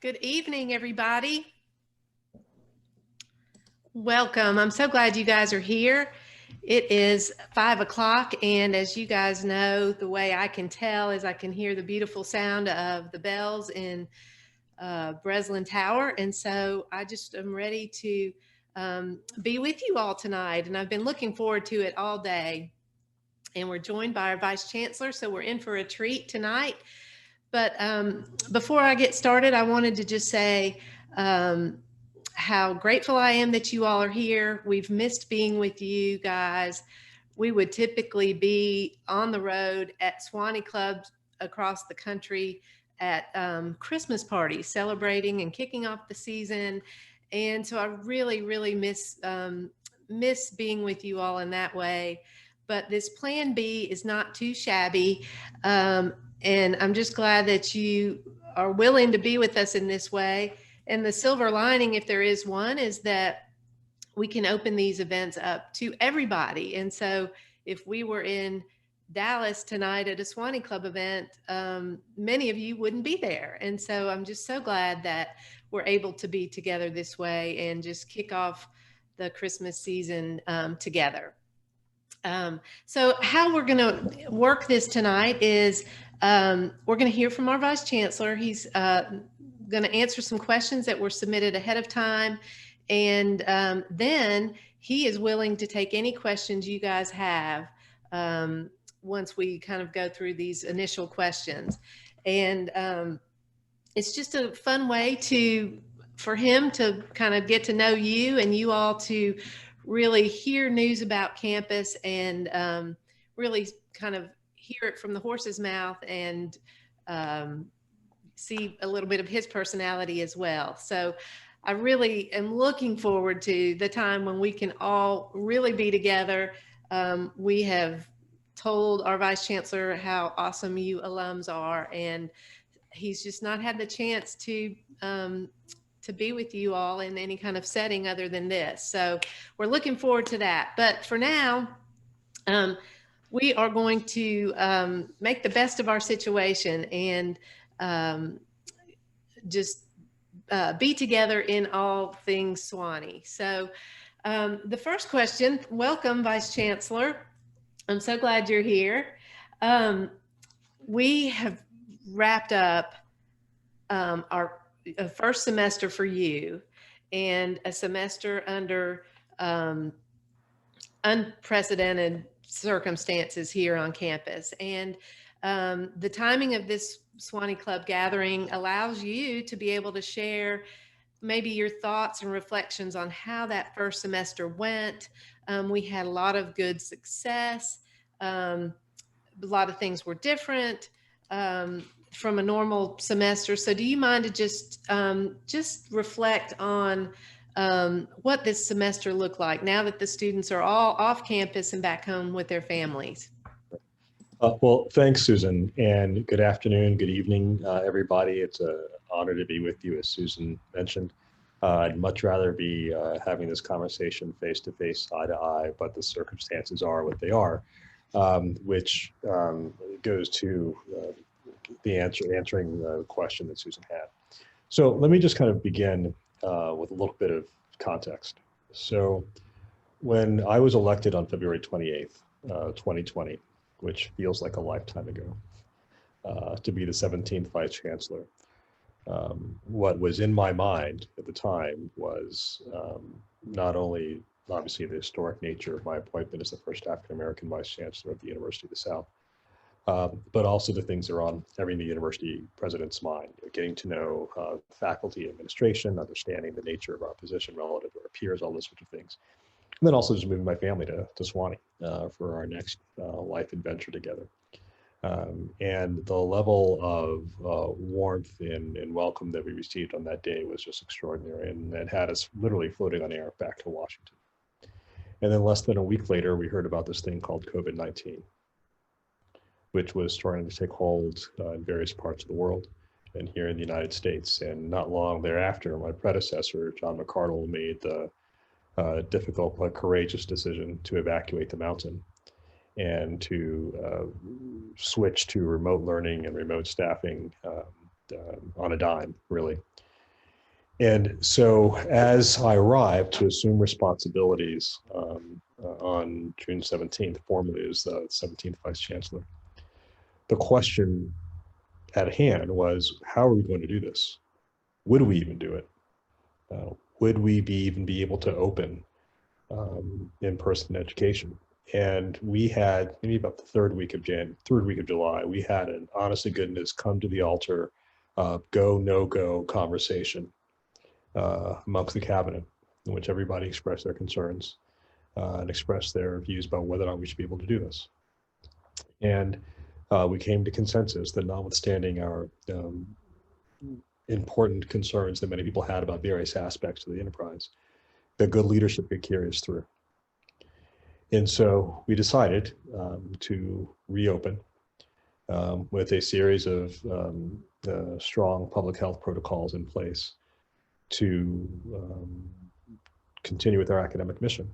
Good evening, everybody. Welcome. I'm so glad you guys are here. It is 5 o'clock, and as you guys know, the way I can tell is I can hear the beautiful sound of the bells in Breslin Tower, and so I just am ready to be with you all tonight, and I've been looking forward to it all day. And we're joined by our Vice-Chancellor, so we're in for a treat tonight. But before I get started, I wanted to just say how grateful I am that you all are here. We've missed being with you guys. We would typically be on the road at Sewanee clubs across the country at Christmas parties, celebrating and kicking off the season. And so I really miss being with you all in that way. But this plan B is not too shabby. And I'm just glad that you are willing to be with us in this way. And the silver lining, if there is one, is that we can open these events up to everybody. And so if we were in Dallas tonight at a Sewanee Club event, many of you wouldn't be there. And so I'm just so glad that we're able to be together this way and just kick off the Christmas season together. So how we're going to work this tonight is we're going to hear from our Vice Chancellor. He's going to answer some questions that were submitted ahead of time. And then he is willing to take any questions you guys have once we kind of go through these initial questions. And it's just a fun way for him to kind of get to know you and you all to really hear news about campus and really kind of hear it from the horse's mouth and see a little bit of his personality as well. So I really am looking forward to the time when we can all really be together. We have told our Vice Chancellor how awesome you alums are, and he's just not had the chance to be with you all in any kind of setting other than this. So we're looking forward to that. But for now, we are going to make the best of our situation and just be together in all things Sewanee. So the first question, welcome, Vice Chancellor. I'm so glad you're here. We have wrapped up our first semester for you and a semester under unprecedented circumstances here on campus. And the timing of this Sewanee Club gathering allows you to be able to share maybe your thoughts and reflections on how that first semester went. We had a lot of good success. A lot of things were different from a normal semester. So do you mind to just reflect on what this semester looked like now that the students are all off campus and back home with their families? Well, thanks, Susan, and good afternoon, good evening, everybody. It's an honor to be with you, as Susan mentioned. I'd much rather be having this conversation face-to-face, eye-to-eye, but the circumstances are what they are, which goes to answering the question that Susan had. So let me just kind of begin with a little bit of context. So when I was elected on February 28th, 2020, which feels like a lifetime ago, to be the 17th Vice Chancellor, what was in my mind at the time was not only obviously the historic nature of my appointment as the first African-American Vice Chancellor of the University of the South, but also the things that are on every university president's mind, getting to know faculty, administration, understanding the nature of our position relative to our peers, all those sorts of things. And then also just moving my family to Sewanee for our next life adventure together. And the level of warmth and welcome that we received on that day was just extraordinary, and it had us literally floating on air back to Washington. And then less than a week later, we heard about this thing called COVID-19, which was starting to take hold in various parts of the world and here in the United States. And not long thereafter, my predecessor, John McCardle, made the difficult but courageous decision to evacuate the mountain and to switch to remote learning and remote staffing on a dime, really. And so as I arrived to assume responsibilities on June 17th, formally as the 17th Vice Chancellor, the question at hand was, how are we going to do this? Would we even do it? Would we even be able to open in-person education? And we had maybe about the third week of July, we had an honest to goodness come to the altar, go, no go conversation amongst the cabinet in which everybody expressed their concerns and expressed their views about whether or not we should be able to do this. And we came to consensus that notwithstanding our important concerns that many people had about various aspects of the enterprise, that good leadership could carry us through. And so we decided to reopen with a series of strong public health protocols in place to continue with our academic mission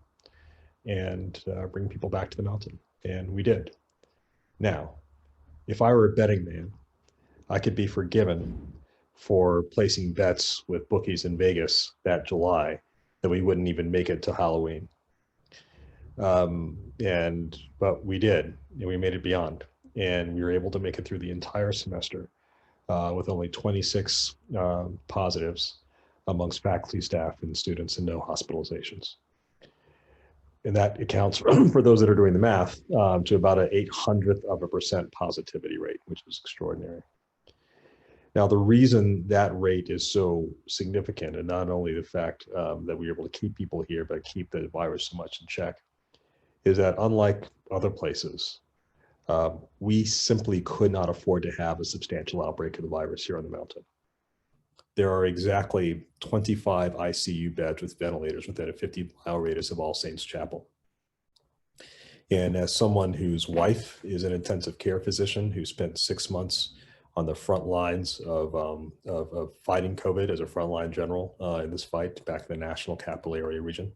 and bring people back to the mountain. And we did. Now, if I were a betting man, I could be forgiven for placing bets with bookies in Vegas that July that we wouldn't even make it to Halloween. But we did, and we made it beyond. And we were able to make it through the entire semester with only 26 positives amongst faculty, staff, and students, and no hospitalizations. And that accounts for those that are doing the math to about an 0.08% positivity rate, which is extraordinary. Now, the reason that rate is so significant, and not only the fact that we were able to keep people here, but keep the virus so much in check, is that unlike other places, we simply could not afford to have a substantial outbreak of the virus here on the mountain. There are exactly 25 ICU beds with ventilators within a 50-mile radius of All Saints Chapel. And as someone whose wife is an intensive care physician who spent 6 months on the front lines of fighting COVID as a frontline general in this fight back in the National Capital Area region,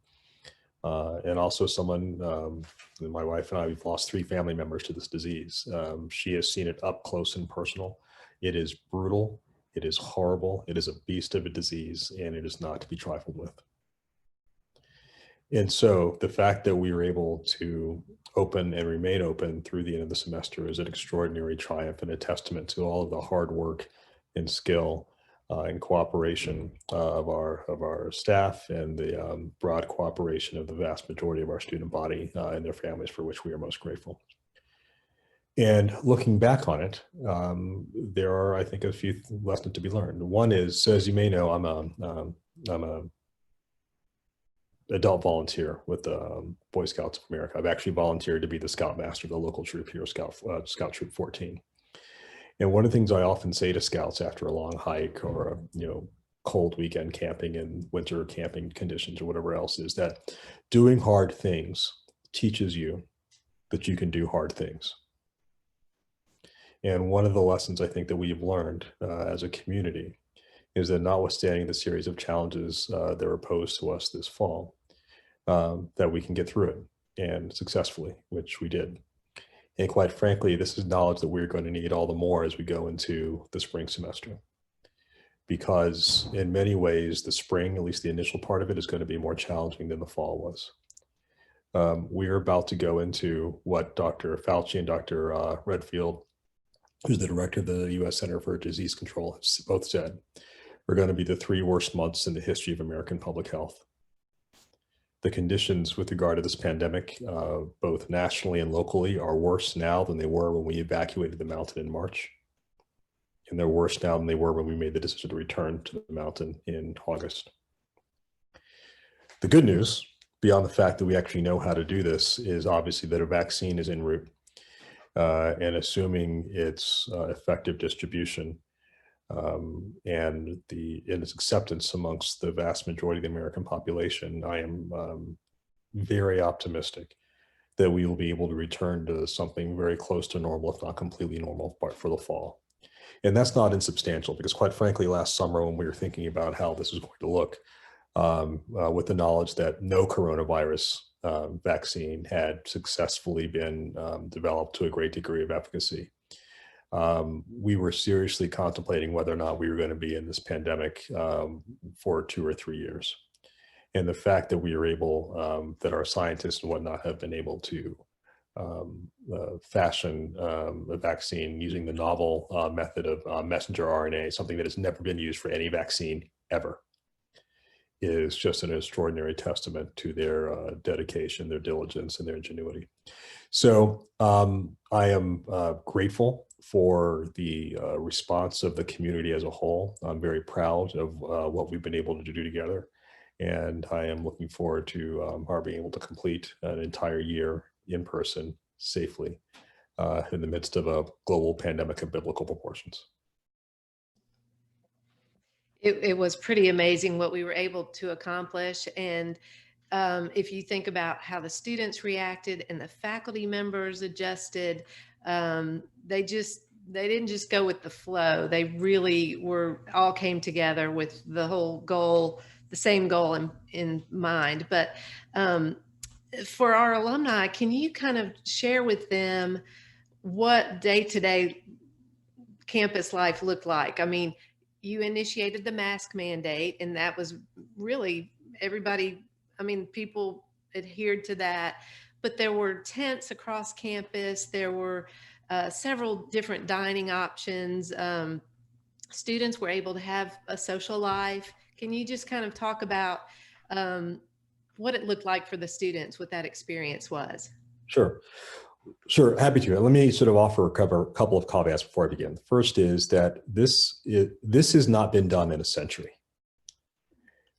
and also someone, my wife and I, we've lost 3 family members to this disease. She has seen it up close and personal. It is brutal. It is horrible. It is a beast of a disease, and it is not to be trifled with. And so the fact that we were able to open and remain open through the end of the semester is an extraordinary triumph and a testament to all of the hard work and skill and cooperation of our staff and the broad cooperation of the vast majority of our student body and their families, for which we are most grateful. And looking back on it, there are, I think, a few lessons to be learned. One is, so as you may know, I'm a adult volunteer with the Boy Scouts of America. I've actually volunteered to be the Scoutmaster of the local troop here, Scout Troop 14. And one of the things I often say to Scouts after a long hike or a cold weekend camping in winter camping conditions or whatever else is that doing hard things teaches you that you can do hard things. And one of the lessons I think that we've learned as a community is that notwithstanding the series of challenges that are posed to us this fall, that we can get through it and successfully, which we did. And quite frankly, this is knowledge that we're going to need all the more as we go into the spring semester. Because in many ways, the spring, at least the initial part of it, is going to be more challenging than the fall was. We're about to go into what Dr. Fauci and Dr. Redfield, who's the director of the U.S. Center for Disease Control, have both said, are going to be the 3 worst months in the history of American public health. The conditions with regard to this pandemic, both nationally and locally, are worse now than they were when we evacuated the mountain in March. And they're worse now than they were when we made the decision to return to the mountain in August. The good news, beyond the fact that we actually know how to do this, is obviously that a vaccine is en route. And assuming its effective distribution and its acceptance amongst the vast majority of the American population, I am very optimistic that we will be able to return to something very close to normal, if not completely normal, but for the fall. And that's not insubstantial, because quite frankly, last summer when we were thinking about how this was going to look, with the knowledge that no coronavirus vaccine had successfully been developed to a great degree of efficacy, we were seriously contemplating whether or not we were going to be in this pandemic for 2 or 3 years. And the fact that we were able, that our scientists and whatnot have been able to fashion a vaccine using the novel method of messenger RNA, something that has never been used for any vaccine ever, is just an extraordinary testament to their dedication, their diligence, and their ingenuity. So I am grateful for the response of the community as a whole. I'm very proud of what we've been able to do together. And I am looking forward to our being able to complete an entire year in person safely in the midst of a global pandemic of biblical proportions. It was pretty amazing what we were able to accomplish. And if you think about how the students reacted and the faculty members adjusted, they didn't just go with the flow. They really all came together with the whole goal, the same goal in mind. But for our alumni, can you kind of share with them what day-to-day campus life looked like? I mean, you initiated the mask mandate, and that was really everybody, I mean, people adhered to that, but there were tents across campus. There were several different dining options. Students were able to have a social life. Can you just kind of talk about what it looked like for the students, what that experience was? Sure. Sure, happy to. Let me sort of offer a couple of caveats before I begin. The first is that this has not been done in a century,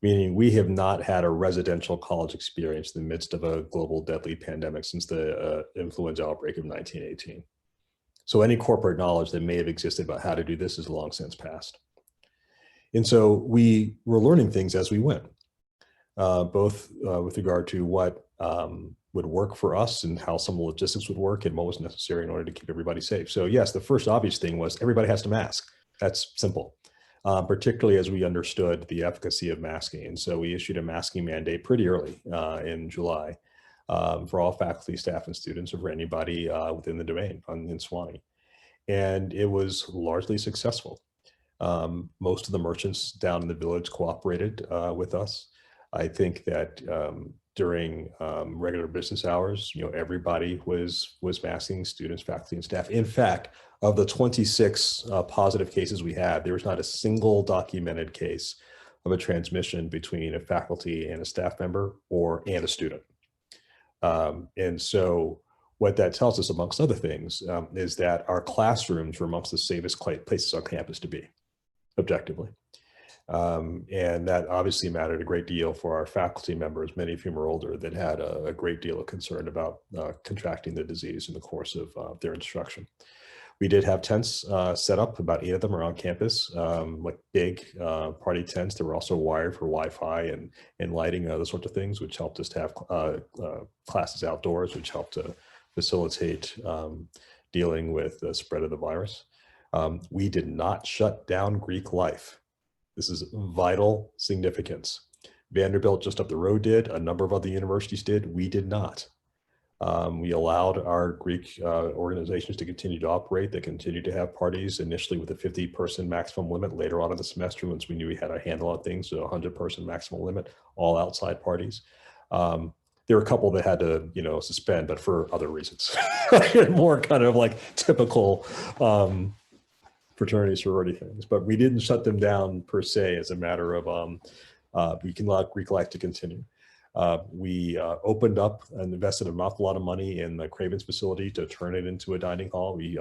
meaning we have not had a residential college experience in the midst of a global deadly pandemic since the influenza outbreak of 1918. So any corporate knowledge that may have existed about how to do this is long since past. And so we were learning things as we went, both with regard to what would work for us and how some of the logistics would work and what was necessary in order to keep everybody safe. So yes, the first obvious thing was everybody has to mask. That's simple, particularly as we understood the efficacy of masking. And so we issued a masking mandate pretty early in July for all faculty, staff, and students, or for anybody within the domain in Sewanee. And it was largely successful. Most of the merchants down in the village cooperated with us. I think that during regular business hours, everybody was masking, students, faculty, and staff. In fact, of the 26 positive cases we had, there was not a single documented case of a transmission between a faculty and a staff member and a student. And so what that tells us, amongst other things, is that our classrooms were amongst the safest places on campus to be, objectively. And that obviously mattered a great deal for our faculty members, many of whom are older, that had a great deal of concern about contracting the disease in the course of their instruction. We did have tents set up, about 8 of them around campus, like big party tents that were also wired for Wi-Fi and lighting, those sorts of things, which helped us to have classes outdoors, which helped to facilitate dealing with the spread of the virus. We did not shut down Greek life. This is vital significance. Vanderbilt just up the road did, a number of other universities did, we did not. We allowed our Greek organizations to continue to operate. They continued to have parties, initially with a 50-person maximum limit. Later on in the semester, once we knew we had a handle on things, so 100-person maximum limit, all outside parties. There were a couple that had to, suspend, but for other reasons. More kind of like typical fraternity, sorority things, but we didn't shut them down per se as a matter of we can allow Greek life to continue. We opened up and invested an awful lot of money in the Cravens facility to turn it into a dining hall. We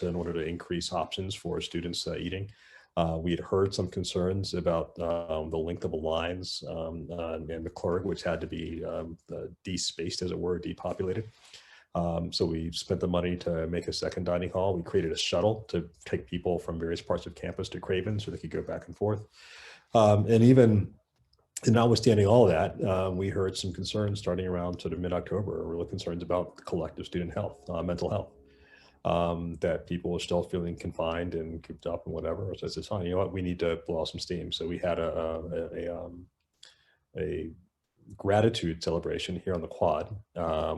in order to increase options for students eating. We had heard some concerns about the length of the lines and the clerk, which had to be de-spaced, as it were, depopulated. So we spent the money to make a second dining hall. We created a shuttle to take people from various parts of campus to Craven so they could go back and forth. And even notwithstanding all of that, we heard some concerns starting around sort of mid-October, real concerns about collective student health, mental health, that people were still feeling confined and cooped up and whatever. So I said, you know what, we need to blow off some steam. So we had a gratitude celebration here on the quad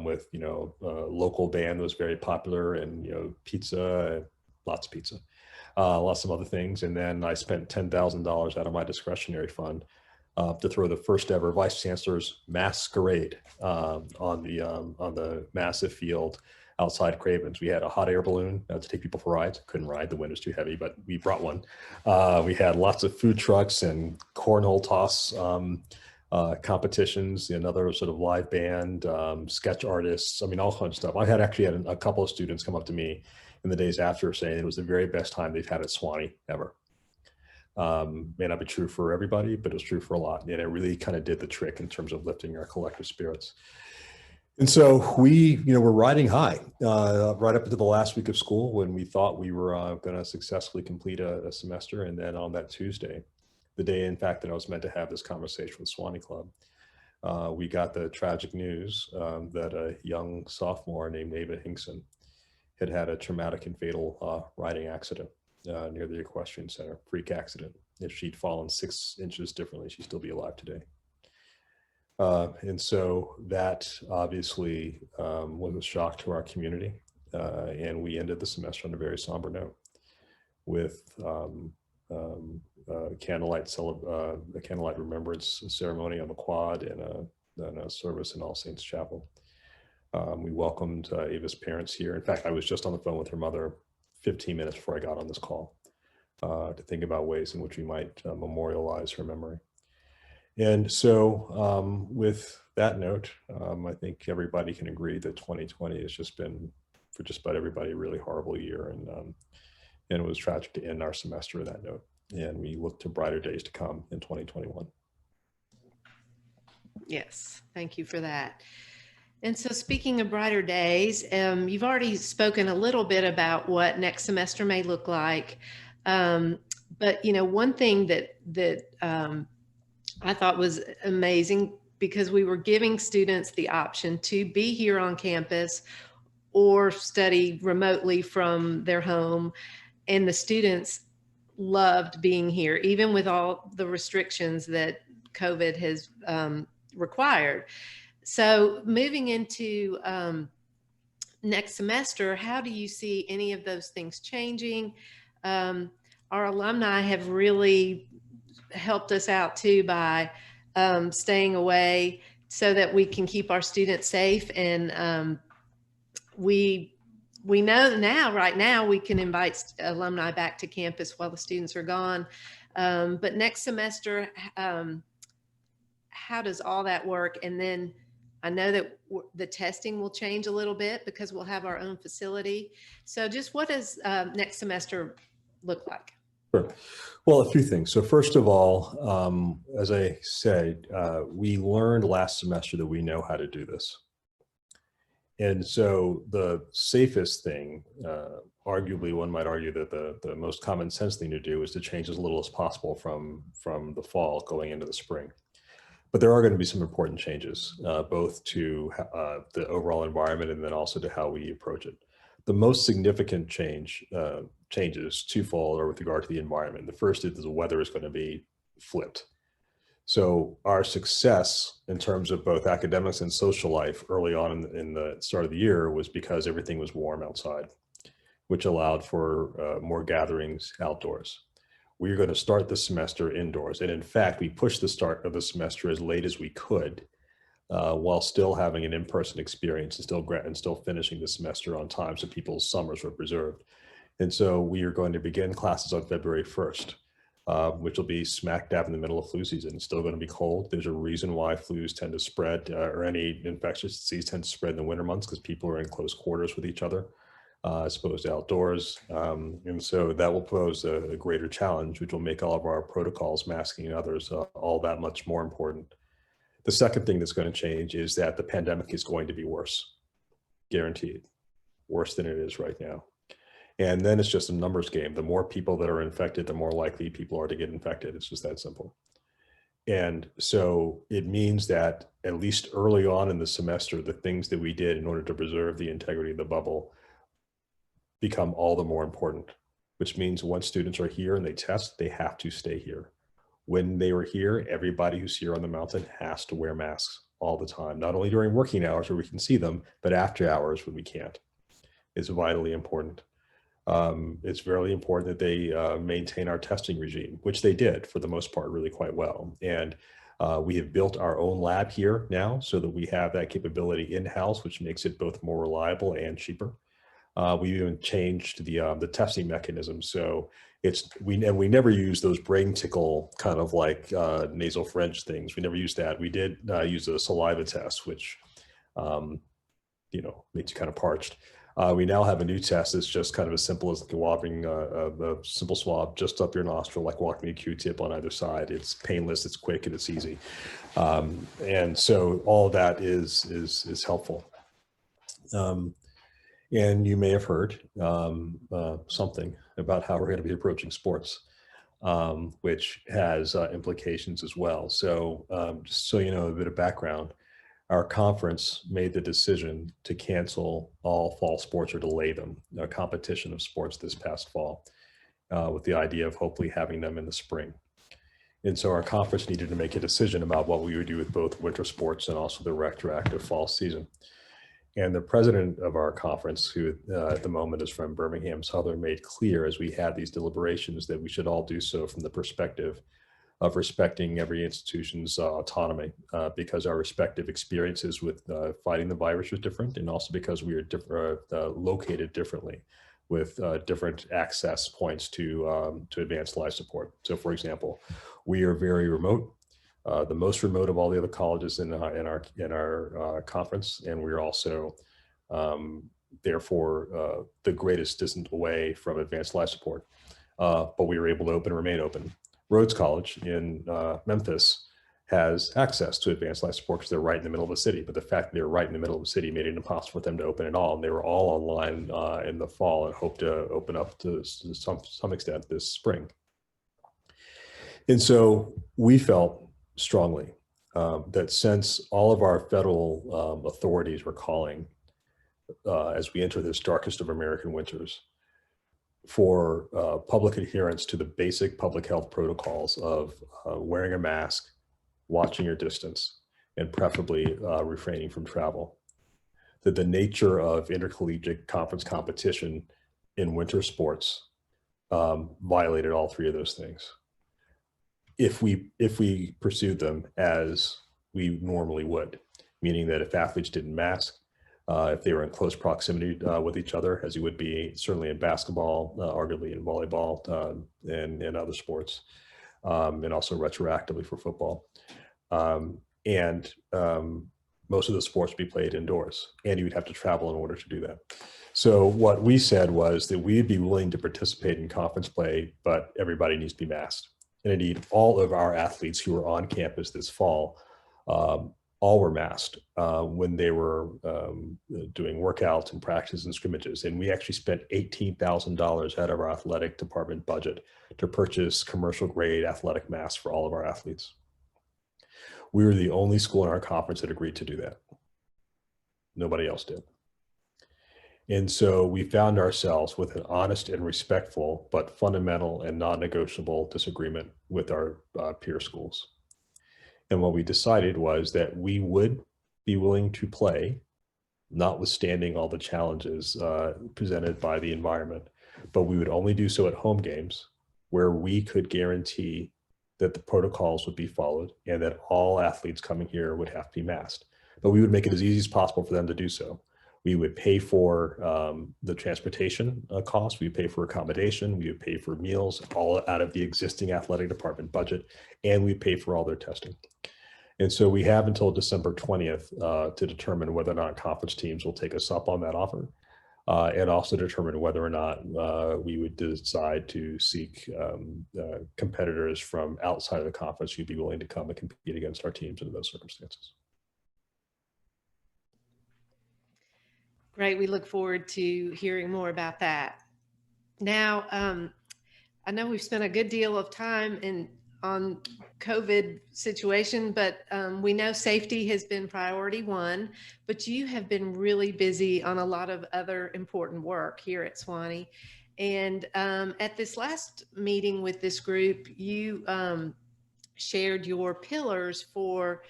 with, a local band that was very popular, and, pizza, lots of pizza, lots of other things. And then I spent $10,000 out of my discretionary fund to throw the first ever Vice-Chancellor's masquerade on the massive field outside Cravens. We had a hot air balloon to take people for rides. Couldn't ride, the wind was too heavy, but we brought one. We had lots of food trucks and cornhole toss competitions, another sort of live band, sketch artists. I mean, all kinds of stuff. I had actually had a couple of students come up to me in the days after saying it was the very best time they've had at Sewanee ever. May not be true for everybody, but it was true for a lot. And it really kind of did the trick in terms of lifting our collective spirits. And so we, we're riding high right up into the last week of school when we thought we were going to successfully complete a semester. And then on that Tuesday, the day, in fact, that I was meant to have this conversation with Sewanee Club, we got the tragic news that a young sophomore named Ava Hinkson had a traumatic and fatal riding accident near the equestrian center, freak accident. If she'd fallen 6 inches differently, she'd still be alive today. And so that obviously was a shock to our community. And we ended the semester on a very somber note with a candlelight remembrance ceremony on the quad and a service in All Saints Chapel. We welcomed Ava's parents here. In fact, I was just on the phone with her mother 15 minutes before I got on this call to think about ways in which we might memorialize her memory. And so with that note, I think everybody can agree that 2020 has just been, for just about everybody, a really horrible year. And it was tragic to end our semester on that note. And we look to brighter days to come in 2021. Yes, thank you for that. And so speaking of brighter days, you've already spoken a little bit about what next semester may look like. But, one thing that I thought was amazing, because we were giving students the option to be here on campus or study remotely from their home. And the students loved being here, even with all the restrictions that COVID has required. So moving into next semester, how do you see any of those things changing? Our alumni have really helped us out too by staying away so that we can keep our students safe. And we know now, right now, we can invite alumni back to campus while the students are gone. But next semester, how does all that work? And then I know that the testing will change a little bit because we'll have our own facility. So just what does next semester look like? Sure. Well, a few things. So first of all, as I said, we learned last semester that we know how to do this. And so the safest thing, arguably one might argue that the most common sense thing to do is to change as little as possible from the fall going into the spring. But there are going to be some important changes, both to the overall environment and then also to how we approach it. The most significant changes twofold are with regard to the environment. The first is the weather is going to be flipped. So our success in terms of both academics and social life early on in the start of the year was because everything was warm outside, which allowed for more gatherings outdoors. We are going to start the semester indoors. And in fact, we pushed the start of the semester as late as we could while still having an in-person experience and still finishing the semester on time so people's summers were preserved. And so we are going to begin classes on February 1st, which will be smack dab in the middle of flu season. It's still going to be cold. There's a reason why flus tend to spread or any infectious disease tend to spread in the winter months, because people are in close quarters with each other. As opposed to outdoors. And so that will pose a greater challenge, which will make all of our protocols, masking and others, all that much more important. The second thing that's going to change is that the pandemic is going to be worse, guaranteed, worse than it is right now. And then it's just a numbers game. The more people that are infected, the more likely people are to get infected. It's just that simple. And so it means that at least early on in the semester, the things that we did in order to preserve the integrity of the bubble become all the more important, which means once students are here and they test, they have to stay here. When they were here, everybody who's here on the mountain has to wear masks all the time, not only during working hours where we can see them, but after hours when we can't. It's vitally important. it's very important that they maintain our testing regime, which they did for the most part really quite well. And we have built our own lab here now so that we have that capability in-house, which makes it both more reliable and cheaper. We even changed the testing mechanism. So we never use those brain tickle kind of like nasal French things. We never used that. We did use a saliva test, which makes you kind of parched. We now have a new test that's just kind of as simple as swabbing a simple swab just up your nostril, like walking a Q-tip on either side. It's painless, it's quick, and it's easy. And so all of that is helpful. And you may have heard something about how we're going to be approaching sports, which has implications as well. So just so you know a bit of background, our conference made the decision to cancel all fall sports or delay them, a competition of sports this past fall, with the idea of hopefully having them in the spring. And so our conference needed to make a decision about what we would do with both winter sports and also the retroactive fall season. And the president of our conference, who at the moment is from Birmingham Southern, made clear as we had these deliberations that we should all do so from the perspective of respecting every institution's autonomy, because our respective experiences with fighting the virus was different, and also because we are located differently with different access points to advanced life support. So for example, we are very remote. The most remote of all the other colleges in our conference, and we're also therefore the greatest distance away from advanced life support. But we were able to remain open. Rhodes College in Memphis has access to advanced life support because they're right in the middle of the city. But the fact that they're right in the middle of the city made it impossible for them to open at all. And they were all online in the fall and hope to open up to some extent this spring. And so we felt strongly that since all of our federal authorities were calling as we enter this darkest of American winters for public adherence to the basic public health protocols of wearing a mask, watching your distance, and preferably refraining from travel, that the nature of intercollegiate conference competition in winter sports violated all three of those things. If we pursued them as we normally would, meaning that if athletes didn't mask, if they were in close proximity with each other, as you would be certainly in basketball, arguably in volleyball, and other sports, and also retroactively for football. And most of the sports would be played indoors, and you would have to travel in order to do that. So what we said was that we'd be willing to participate in conference play, but everybody needs to be masked. And indeed, all of our athletes who were on campus this fall, all were masked when they were doing workouts and practices and scrimmages. And we actually spent $18,000 out of our athletic department budget to purchase commercial grade athletic masks for all of our athletes. We were the only school in our conference that agreed to do that. Nobody else did. And so we found ourselves with an honest and respectful, but fundamental and non-negotiable disagreement with our peer schools. And what we decided was that we would be willing to play, notwithstanding all the challenges presented by the environment, but we would only do so at home games where we could guarantee that the protocols would be followed and that all athletes coming here would have to be masked. But we would make it as easy as possible for them to do so. We would pay for the transportation costs, we would pay for accommodation, we would pay for meals, all out of the existing athletic department budget, and we pay for all their testing. And so we have until December 20th to determine whether or not conference teams will take us up on that offer, and also determine whether or not we would decide to seek competitors from outside of the conference who'd be willing to come and compete against our teams under those circumstances. Great. We look forward to hearing more about that. Now, I know we've spent a good deal of time on COVID situation, but we know safety has been priority one, but you have been really busy on a lot of other important work here at Sewanee. And at this last meeting with this group, you shared your pillars for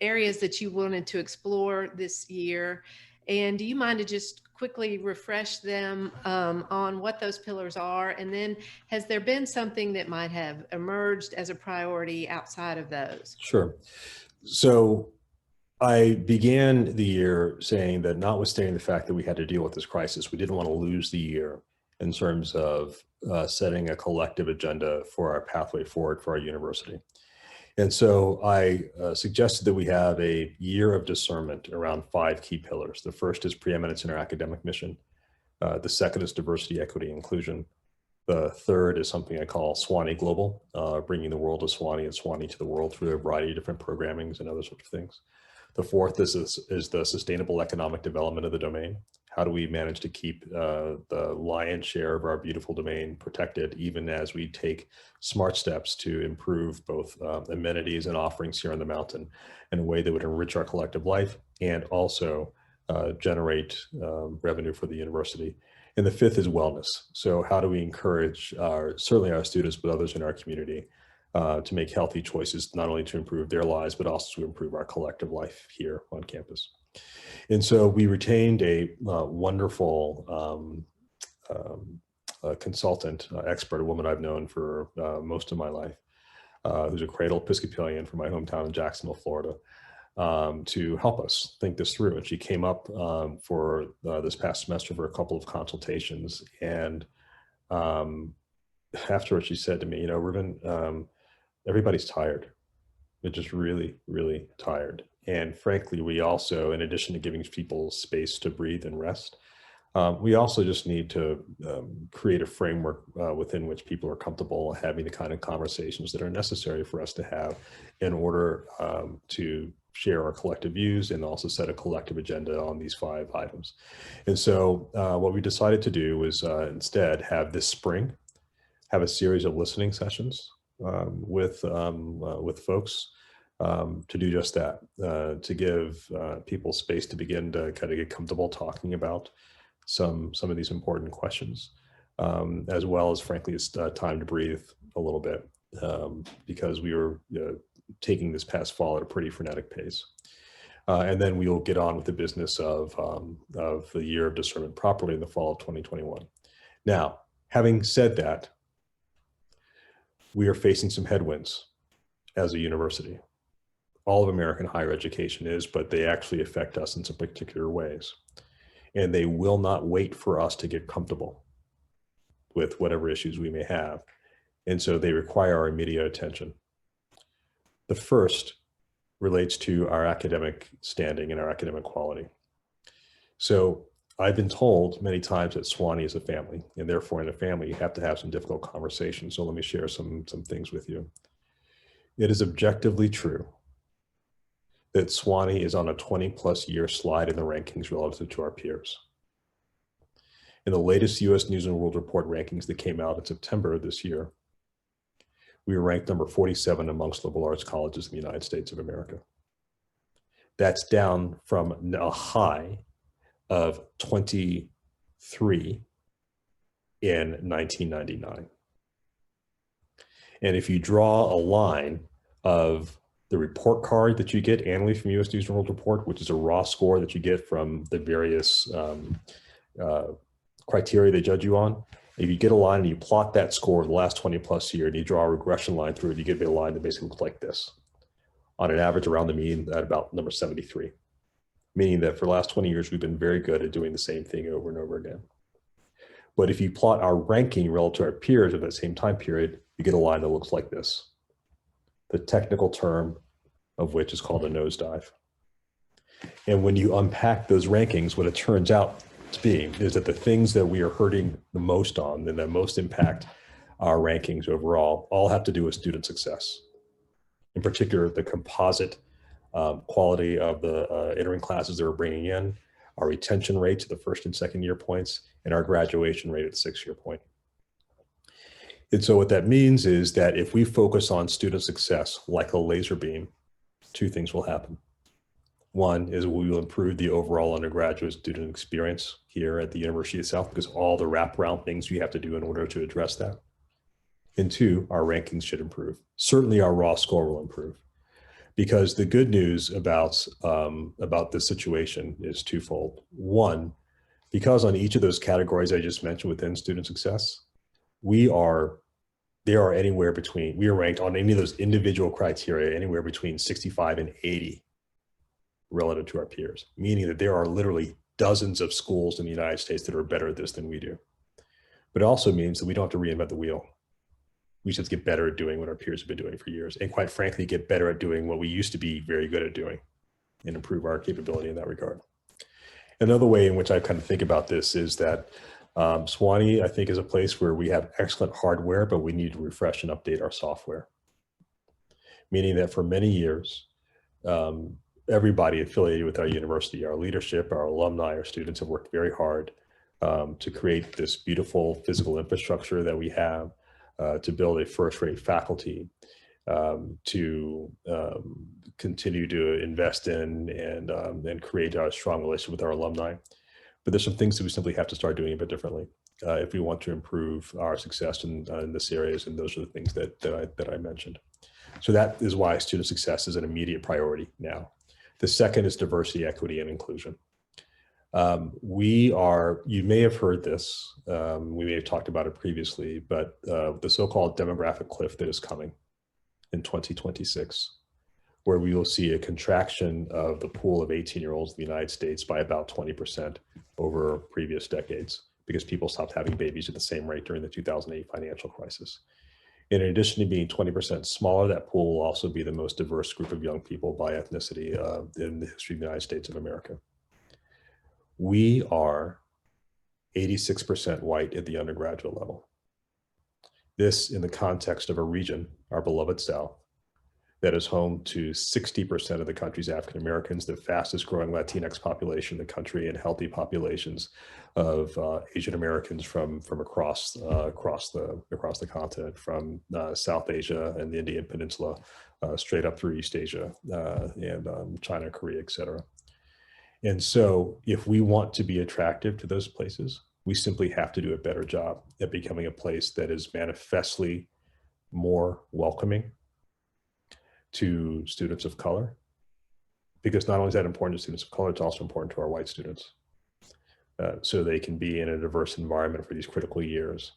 areas that you wanted to explore this year. And do you mind to just quickly refresh them on what those pillars are? And then has there been something that might have emerged as a priority outside of those? Sure. So I began the year saying that notwithstanding the fact that we had to deal with this crisis, we didn't want to lose the year in terms of setting a collective agenda for our pathway forward for our university. And so I suggested that we have a year of discernment around 5 key pillars. The first is preeminence in our academic mission. The second is diversity, equity, inclusion. The third is something I call Sewanee Global, bringing the world to Sewanee and Sewanee to the world through a variety of different programmings and other sorts of things. The fourth is the sustainable economic development of the domain. How do we manage to keep the lion's share of our beautiful domain protected, even as we take smart steps to improve both amenities and offerings here on the mountain in a way that would enrich our collective life and also generate revenue for the university. And the fifth is wellness. So how do we encourage certainly our students, but others in our community to make healthy choices, not only to improve their lives, but also to improve our collective life here on campus. And so we retained a wonderful consultant, expert, a woman I've known for most of my life, who's a cradle Episcopalian from my hometown in Jacksonville, Florida, to help us think this through. And she came up for this past semester for a couple of consultations. And afterwards, she said to me, Reuben, everybody's tired. They're just really, really tired. And frankly, we also, in addition to giving people space to breathe and rest, we also just need to create a framework within which people are comfortable having the kind of conversations that are necessary for us to have in order to share our collective views and also set a collective agenda on these 5 items. And so what we decided to do was instead have this spring, have a series of listening sessions with folks to do just that, to give people space to begin to kind of get comfortable talking about some of these important questions, as well as, frankly, it's time to breathe a little bit because we were taking this past fall at a pretty frenetic pace. And then we will get on with the business of the year of discernment properly in the fall of 2021. Now, having said that, we are facing some headwinds as a university. All of American higher education is, but they actually affect us in some particular ways. And they will not wait for us to get comfortable with whatever issues we may have. And so they require our immediate attention. The first relates to our academic standing and our academic quality. So I've been told many times that Sewanee is a family, and therefore in a family, you have to have some difficult conversations. So let me share some things with you. It is objectively true that Sewanee is on a 20+ year slide in the rankings relative to our peers. In the latest US News and World Report rankings that came out in September of this year, we were ranked number 47 amongst liberal arts colleges in the United States of America. That's down from a high of 23 in 1999. And if you draw a line of the report card that you get annually from US News and World Report, which is a raw score that you get from the various criteria they judge you on. If you get a line and you plot that score the last 20+ years and you draw a regression line through it, you get a line that basically looks like this. On an average around the mean at about number 73, meaning that for the last 20 years, we've been very good at doing the same thing over and over again. But if you plot our ranking relative to our peers of that same time period, you get a line that looks like this. The technical term of which is called a nosedive. And when you unpack those rankings, what it turns out to be is that the things that we are hurting the most on and that most impact our rankings overall all have to do with student success. In particular, the composite quality of the entering classes that we're bringing in, our retention rates at the 1st and 2nd year points, and our graduation rate at the 6th year point. And so what that means is that if we focus on student success like a laser beam, 2 things will happen. One is we will improve the overall undergraduate student experience here at the University of the South because all the wraparound things we have to do in order to address that. And 2, our rankings should improve. Certainly our raw score will improve because the good news about this situation is twofold. One, because on each of those categories I just mentioned within student success, we are ranked on any of those individual criteria anywhere between 65 and 80 relative to our peers, meaning that there are literally dozens of schools in the United States that are better at this than we do. But it also means that we don't have to reinvent the wheel. We just get better at doing what our peers have been doing for years, and quite frankly, get better at doing what we used to be very good at doing and improve our capability in that regard. Another way in which I kind of think about this is that Sewanee, I think, is a place where we have excellent hardware, but we need to refresh and update our software. Meaning that for many years, everybody affiliated with our university, our leadership, our alumni, our students have worked very hard to create this beautiful physical infrastructure that we have, to build a first-rate faculty, to continue to invest in and create a strong relationship with our alumni. But there's some things that we simply have to start doing a bit differently if we want to improve our success in this areas, and those are the things that I mentioned. So that is why student success is an immediate priority now. The second is diversity, equity, and inclusion. You may have heard this, we may have talked about it previously, but the so-called demographic cliff that is coming in 2026, where we will see a contraction of the pool of 18-year-olds in the United States by about 20% over previous decades, because people stopped having babies at the same rate during the 2008 financial crisis. In addition to being 20% smaller, that pool will also be the most diverse group of young people by ethnicity in the history of the United States of America. We are 86% white at the undergraduate level. This in the context of a region, our beloved South, that is home to 60% of the country's African Americans, the fastest growing Latinx population in the country, and healthy populations of Asian Americans from across the continent, from South Asia and the Indian Peninsula, straight up through East Asia and China, Korea, et cetera. And so if we want to be attractive to those places, we simply have to do a better job at becoming a place that is manifestly more welcoming to students of color, because not only is that important to students of color, it's also important to our white students. So they can be in a diverse environment for these critical years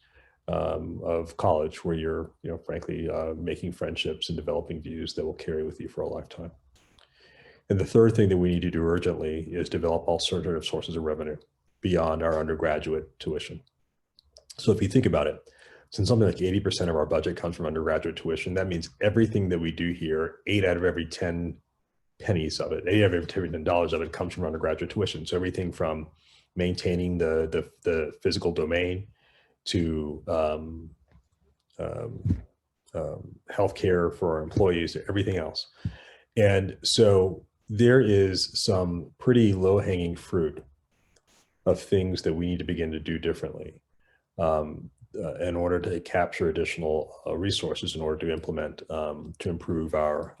of college, where you're, frankly, making friendships and developing views that will carry with you for a lifetime. And the third thing that we need to do urgently is develop alternative sources of revenue beyond our undergraduate tuition. So if you think about it, since something like 80% of our budget comes from undergraduate tuition, that means everything that we do here, 8 out of every 10 pennies of it, 8 out of every $10 of it comes from undergraduate tuition. So everything from maintaining the physical domain to healthcare for our employees, everything else. And so there is some pretty low-hanging fruit of things that we need to begin to do differently in order to capture additional resources in order to implement, to improve our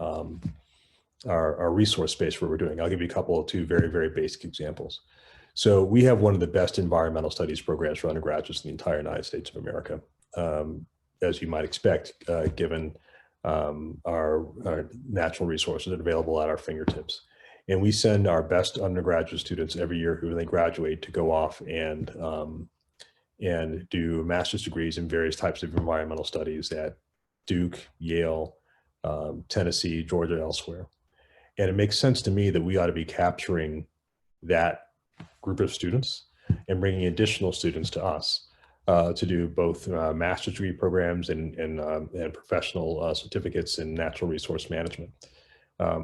resource space for what we're doing. I'll give you two very, very basic examples. So we have one of the best environmental studies programs for undergraduates in the entire United States of America, as you might expect, given our natural resources that are available at our fingertips. And we send our best undergraduate students every year who, when they graduate, to go off and do master's degrees in various types of environmental studies at Duke, Yale, Tennessee, Georgia, elsewhere. And it makes sense to me that we ought to be capturing that group of students and bringing additional students to us to do both master's degree programs and professional certificates in natural resource management,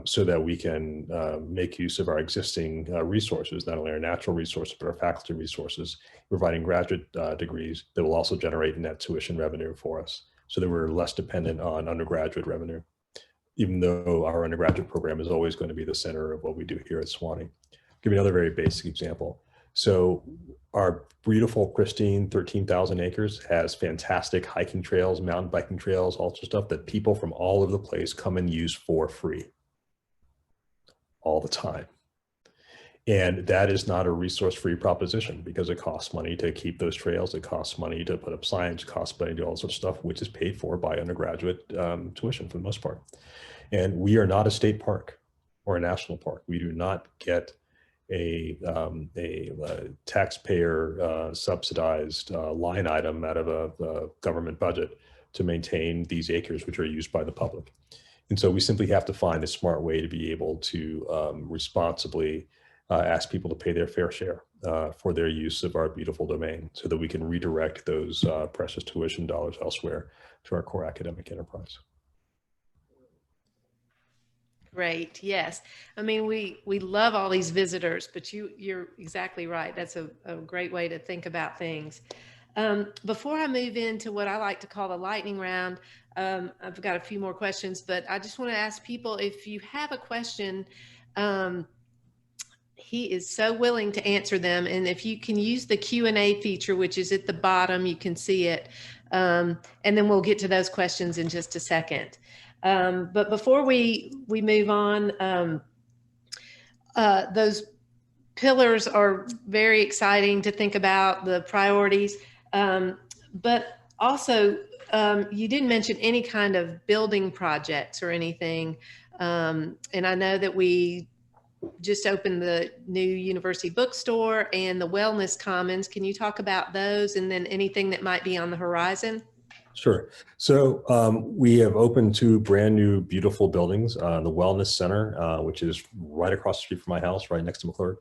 so that we can make use of our existing resources, not only our natural resources, but our faculty resources, providing graduate degrees that will also generate net tuition revenue for us, so that we're less dependent on undergraduate revenue, even though our undergraduate program is always going to be the center of what we do here at Sewanee. I'll give you another very basic example. So our beautiful, pristine 13,000 acres has fantastic hiking trails, mountain biking trails, all sorts of stuff that people from all over the place come and use for free all the time. And that is not a resource-free proposition, because it costs money to keep those trails. It costs money to put up signs, it costs money to do all sorts of stuff, which is paid for by undergraduate tuition for the most part. And we are not a state park or a national park. We do not get taxpayer subsidized line item out of a government budget to maintain these acres, which are used by the public. And so we simply have to find a smart way to be able to responsibly ask people to pay their fair share for their use of our beautiful domain, so that we can redirect those precious tuition dollars elsewhere to our core academic enterprise. Great. Yes. I mean, we love all these visitors, but you're exactly right. That's a great way to think about things. Before I move into what I like to call the lightning round, I've got a few more questions, but I just want to ask people, if you have a question, he is so willing to answer them. And if you can use the Q&A feature, which is at the bottom, you can see it. And then we'll get to those questions in just a second. But before we move on, those pillars are very exciting to think about, the priorities. But also, you didn't mention any kind of building projects or anything. And I know that we just opened the new university bookstore and the wellness commons. Can you talk about those, and then anything that might be on the horizon? Sure. So we have opened 2 brand new, beautiful buildings. The Wellness Center, which is right across the street from my house, right next to McClurg,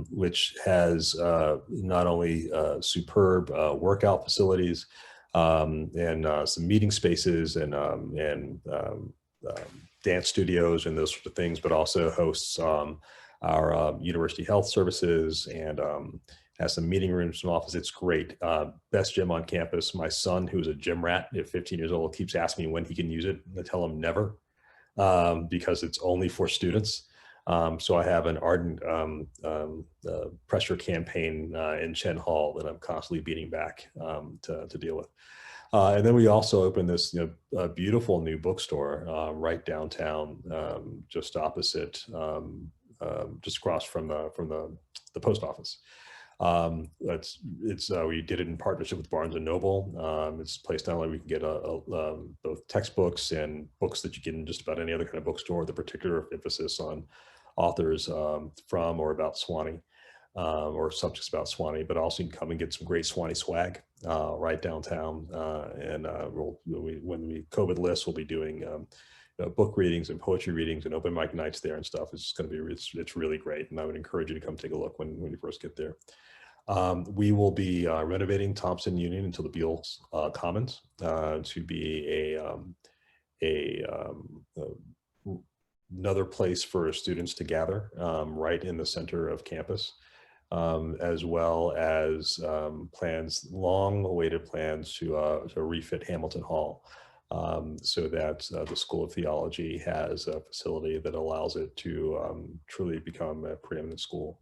which has not only superb workout facilities and some meeting spaces and dance studios and those sorts of things, but also hosts our university health services and has some meeting rooms, some office. It's great. Best gym on campus. My son, who's a gym rat at 15 years old, keeps asking me when he can use it. I tell him never, because it's only for students. So I have an ardent pressure campaign in Chen Hall that I'm constantly beating back to deal with. And then we also opened this beautiful new bookstore right downtown, just opposite, just across from the post office. We did it in partnership with Barnes and Noble. It's a place not only we can get both textbooks and books that you get in just about any other kind of bookstore, with a particular emphasis on authors from or about Sewanee, or subjects about Sewanee, but also you can come and get some great Sewanee swag right downtown. And when COVID lifts, we'll be doing book readings and poetry readings and open mic nights there and stuff. It's going to be, it's really great. And I would encourage you to come take a look when you first get there. We will be renovating Thompson Union into the Beals Commons to be another place for students to gather right in the center of campus, as well as long-awaited plans to refit Hamilton Hall, so that the School of Theology has a facility that allows it to truly become a preeminent school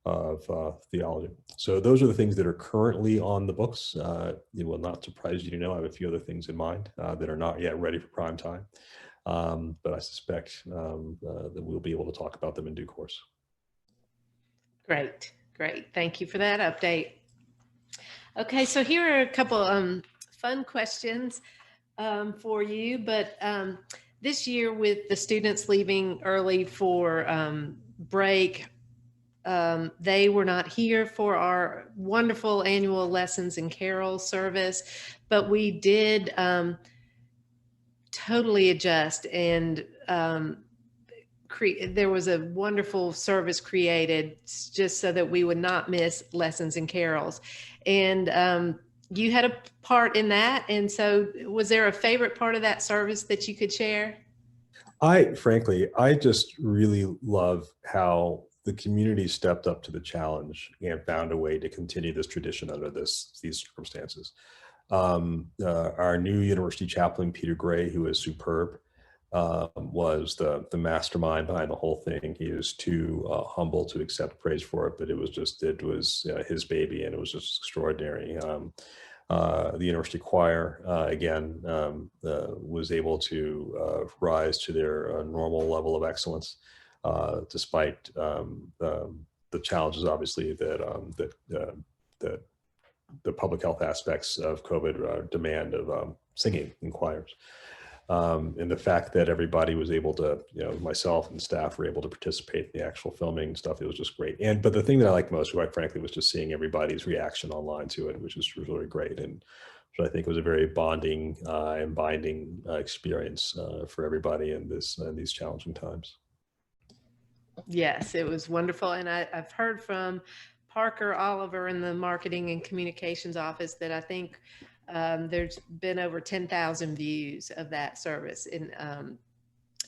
of theology. So those are the things that are currently on the books. It will not surprise you to know I have a few other things in mind that are not yet ready for prime time. But I suspect that we'll be able to talk about them in due course. Great, great. Thank you for that update. Okay, so here are a couple fun questions for you, but this year with the students leaving early for break, they were not here for our wonderful annual lessons and carols service, but we did totally adjust, and there was a wonderful service created just so that we would not miss lessons and carols. And you had a part in that. And so was there a favorite part of that service that you could share? Frankly, I just really love how the community stepped up to the challenge and found a way to continue this tradition under these circumstances. Our new university chaplain, Peter Gray, who is superb, was the mastermind behind the whole thing. He was too humble to accept praise for it, but it was his baby, and it was just extraordinary. The university choir, again, was able to rise to their normal level of excellence, despite the challenges, obviously, that the public health aspects of COVID demand of singing in choirs. And the fact that everybody was able to, myself and staff were able to participate in the actual filming and stuff, it was just great. But the thing that I liked most, quite frankly, was just seeing everybody's reaction online to it, which was really great. And so I think it was a very bonding and binding experience for everybody in these challenging times. Yes, it was wonderful. And I've heard from Parker Oliver in the marketing and communications office that I think there's been over 10,000 views of that service. And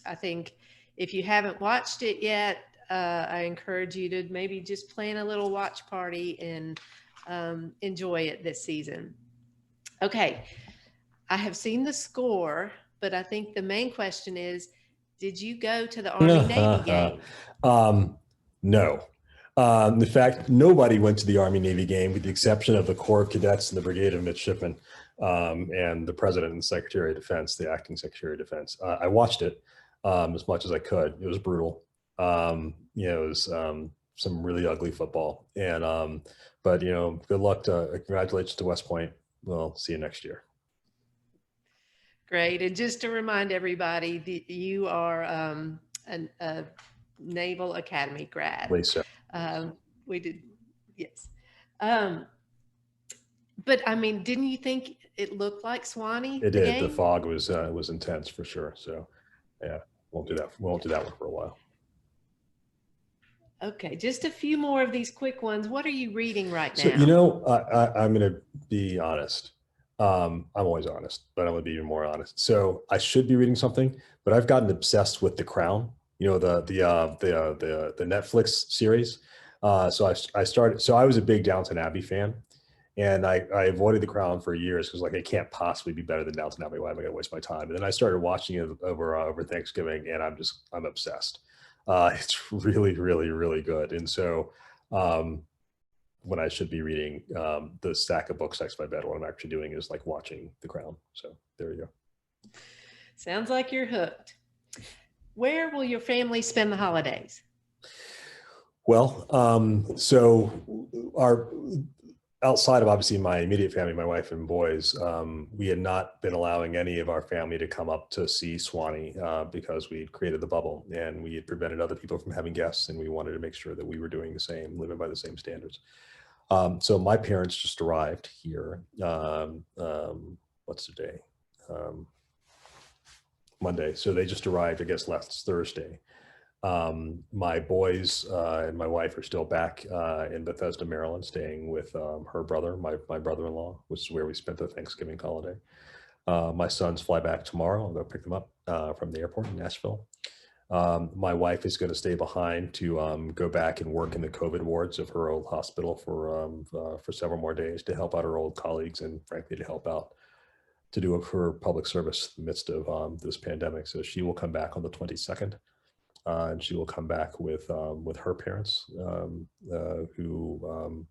I think if you haven't watched it yet, I encourage you to maybe just plan a little watch party and enjoy it this season. Okay, I have seen the score, but I think the main question is, did you go to the Army-Navy game? No. In fact, nobody went to the Army-Navy game with the exception of the Corps of Cadets and the Brigade of Midshipmen and the President and Secretary of Defense, the Acting Secretary of Defense. I watched it as much as I could. It was brutal. It was some really ugly football. But good luck congratulations to West Point. We'll see you next year. Great. And just to remind everybody that you are a Naval Academy grad. Please, sir. We did, yes. But I mean, didn't you think it looked like Sewanee? It did. The fog was intense for sure. So yeah, won't do that. We won't do that one for a while. Okay, just a few more of these quick ones. What are you reading right now? So, I'm going to be honest. I'm always honest, but I'm going to be even more honest. So I should be reading something, but I've gotten obsessed with The Crown. The Netflix series. So I started. So I was a big Downton Abbey fan, and I avoided The Crown for years because like it can't possibly be better than Downton Abbey. Why am I going to waste my time? And then I started watching it over Thanksgiving, and I'm obsessed. It's really, really, really good. And so when I should be reading the stack of books next to my bed, what I'm actually doing is like watching The Crown. So there you go. Sounds like you're hooked. Where will your family spend the holidays? Well, so outside of obviously my immediate family, my wife and boys, we had not been allowing any of our family to come up to see Sewanee because we created the bubble and we had prevented other people from having guests, and we wanted to make sure that we were doing the same, living by the same standards. So my parents just arrived here. What's the day? Monday. So they just arrived, I guess, last Thursday. My boys and my wife are still back in Bethesda, Maryland, staying with her brother, my brother-in-law, which is where we spent the Thanksgiving holiday. My sons fly back tomorrow. I'll go pick them up from the airport in Nashville. My wife is going to stay behind to go back and work in the COVID wards of her old hospital for several more days to help out her old colleagues and frankly to help out to do her public service in the midst of this pandemic. So she will come back on the 22nd. And she will come back with her parents who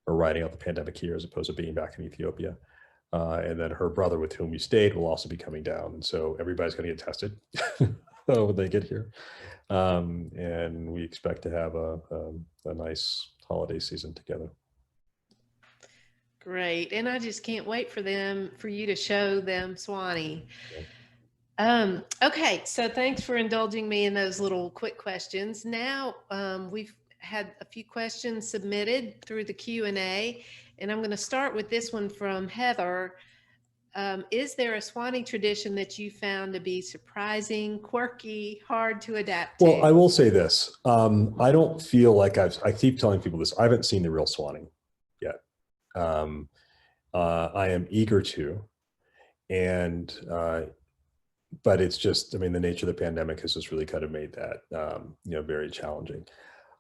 are riding out the pandemic here as opposed to being back in Ethiopia. And then her brother with whom we stayed will also be coming down. And so everybody's going to get tested when they get here. And we expect to have a nice holiday season together. Great. And I just can't wait for you to show them Sewanee. Yeah. Okay, so thanks for indulging me in those little quick questions. Now we've had a few questions submitted through the Q&A, and I'm going to start with this one from Heather. Is there a Sewanee tradition that you found to be surprising, quirky, hard to adapt to? Well, I will say this. I don't feel like I keep telling people this. I haven't seen the real Sewanee yet. I am eager to, and but it's just, I mean, the nature of the pandemic has just really kind of made that, very challenging.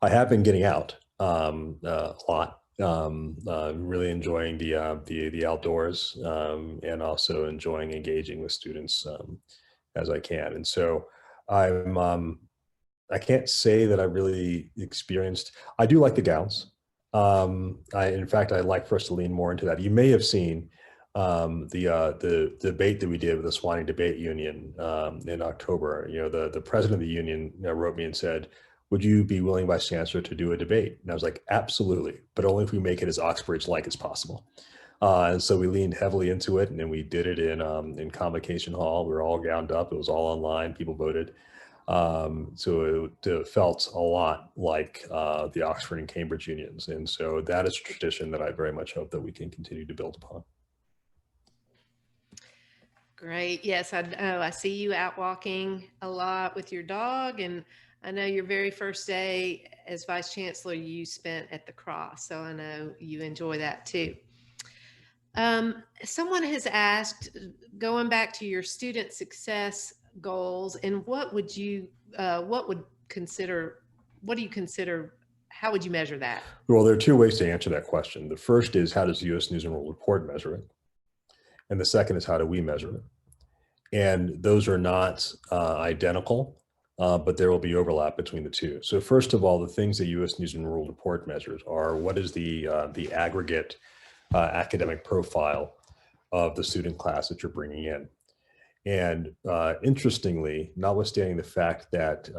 I have been getting out a lot, really enjoying the outdoors and also enjoying engaging with students as I can. And so I can't say that I really experienced, I do like the gowns. In fact, I'd like for us to lean more into that. You may have seen the debate that we did with the Sewanee Debate Union in October. The president of the union wrote me and said, would you be willing, Vice-Chancellor, to do a debate? And I was like, absolutely, but only if we make it as Oxbridge-like as possible. And so we leaned heavily into it, and then we did it in Convocation Hall. We were all gowned up. It was all online. People voted. So it felt a lot like the Oxford and Cambridge unions. And so that is a tradition that I very much hope that we can continue to build upon. Great. Yes, I know. I see you out walking a lot with your dog, and I know your very first day as Vice Chancellor you spent at the Cross, so I know you enjoy that too. Someone has asked, going back to your student success goals, and what would you consider, what do you consider, how would you measure that? Well, there are two ways to answer that question. The first is, how does the U.S. News and World Report measure it? And the second is, how do we measure it? And those are not identical, but there will be overlap between the two. So first of all, the things that U.S. News and World Report measures are, what is the aggregate academic profile of the student class that you're bringing in. And interestingly, notwithstanding the fact that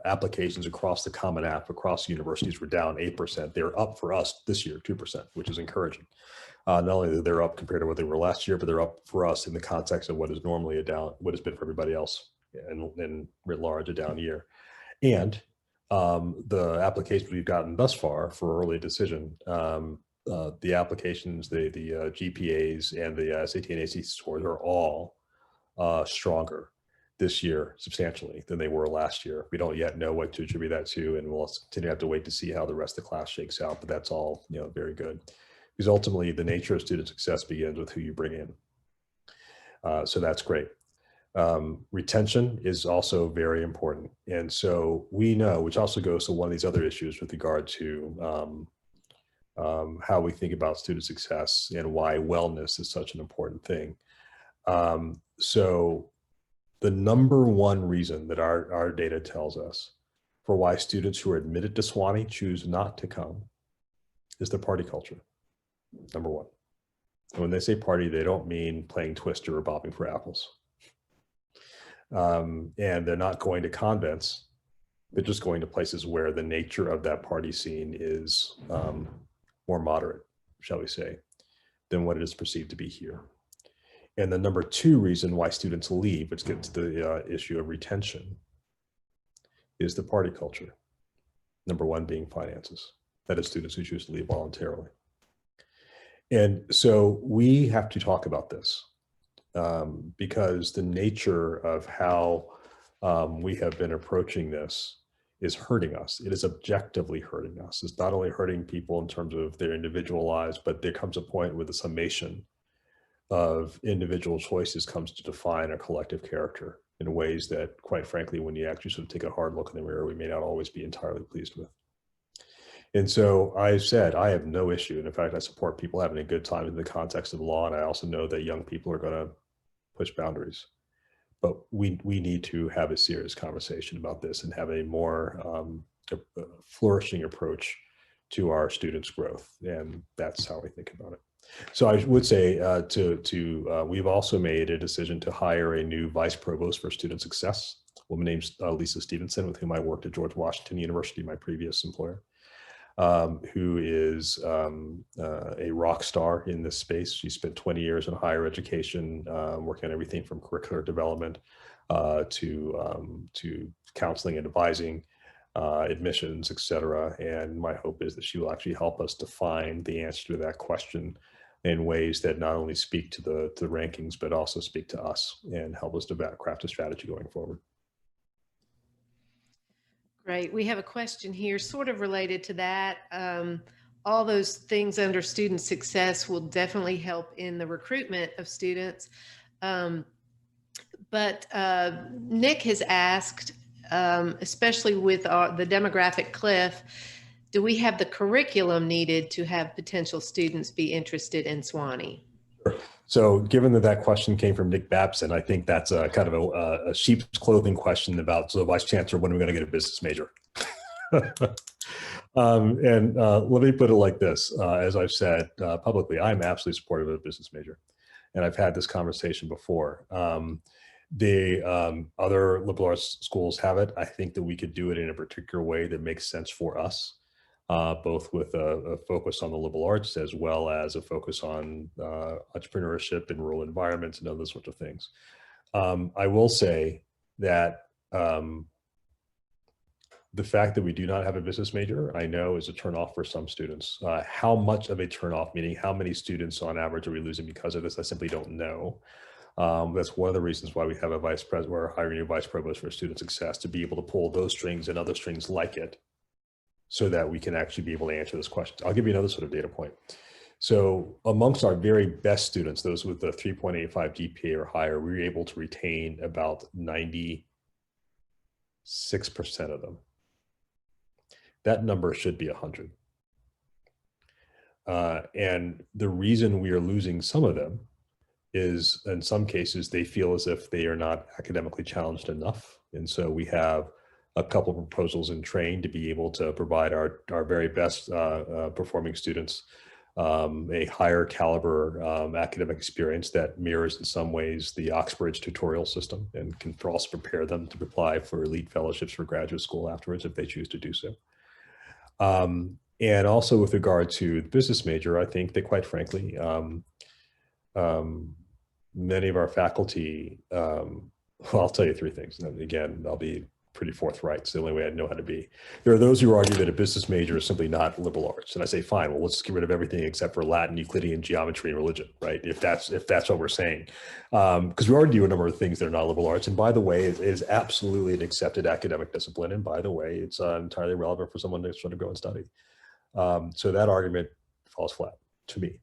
applications across the Common App across universities were down 8%, they're up for us this year 2%, which is encouraging. Not only are they up compared to what they were last year, but they're up for us in the context of what is normally a down, what has been for everybody else, and writ large a down year. And the applications we've gotten thus far for early decision, the applications, the GPAs and the SAT and ACT scores are all stronger this year substantially than they were last year. We don't yet know what to attribute that to, and we'll continue to have to wait to see how the rest of the class shakes out, but that's all, very good. Because ultimately the nature of student success begins with who you bring in. So that's great. Retention is also very important. And so we know, which also goes to one of these other issues with regard to how we think about student success and why wellness is such an important thing. So the number one reason that our data tells us for why students who are admitted to Sewanee choose not to come is the party culture, number one. And when they say party, they don't mean playing Twister or bobbing for apples. And they're not going to convents, they're just going to places where the nature of that party scene is more moderate, shall we say, than what it is perceived to be here. And the number two reason why students leave, which gets to the issue of retention, is the party culture. Number one being finances. That is, students who choose to leave voluntarily. And so we have to talk about this because the nature of how we have been approaching this is hurting us. It is objectively hurting us. It's not only hurting people in terms of their individual lives, but there comes a point where the summation of individual choices comes to define a collective character in ways that, quite frankly, when you actually sort of take a hard look in the mirror, we may not always be entirely pleased with. And so I said, I have no issue. And in fact, I support people having a good time in the context of the law. And I also know that young people are going to push boundaries. But we need to have a serious conversation about this and have a more flourishing approach to our students' growth. And that's how we think about it. So I would say we've also made a decision to hire a new vice provost for student success, a woman named Lisa Stevenson, with whom I worked at George Washington University, my previous employer, who is a rock star in this space. She spent 20 years in higher education, working on everything from curricular development to counseling and advising, admissions, et cetera. And my hope is that she will actually help us define the answer to that question in ways that not only speak to the rankings, but also speak to us and help us to craft a strategy going forward. Great. We have a question here sort of related to that. All those things under student success will definitely help in the recruitment of students. But Nick has asked, especially with the demographic cliff, do we have the curriculum needed to have potential students be interested in Sewanee? Sure. So given that question came from Nick Babson, I think that's a kind of a sheep's clothing question about, so Vice Chancellor, when are we going to get a business major? Let me put it like this. As I've said publicly, I'm absolutely supportive of a business major. And I've had this conversation before. The other liberal arts schools have it. I think that we could do it in a particular way that makes sense for us. both with a focus on the liberal arts as well as a focus on entrepreneurship in rural environments and other sorts of things. I will say that the fact that we do not have a business major, I know, is a turnoff for some students. How much of a turnoff, meaning how many students on average are we losing because of this, I simply don't know. That's one of the reasons why we have a vice president, we're hiring a vice provost for student success, to be able to pull those strings and other strings like it, so that we can actually be able to answer this question. I'll give you another sort of data point. So amongst our very best students, those with the 3.85 GPA or higher, we were able to retain about 96% of them. That number should be 100. And the reason we are losing some of them is, in some cases, they feel as if they are not academically challenged enough. And so we have a couple of proposals in train to be able to provide our very best performing students a higher caliber academic experience that mirrors in some ways the Oxbridge tutorial system, and can also prepare them to apply for elite fellowships for graduate school afterwards if they choose to do so. And also with regard to the business major, I think that quite frankly, many of our faculty, well, I'll tell you three things. And again, I'll be pretty forthright. It's the only way I know how to be. There are those who argue that a business major is simply not liberal arts. And I say, fine, well, let's get rid of everything except for Latin, Euclidean, geometry, and religion, right? If that's what we're saying. Because we already do a number of things that are not liberal arts. And by the way, it is absolutely an accepted academic discipline. And by the way, it's entirely relevant for someone to sort of go and study. So that argument falls flat to me.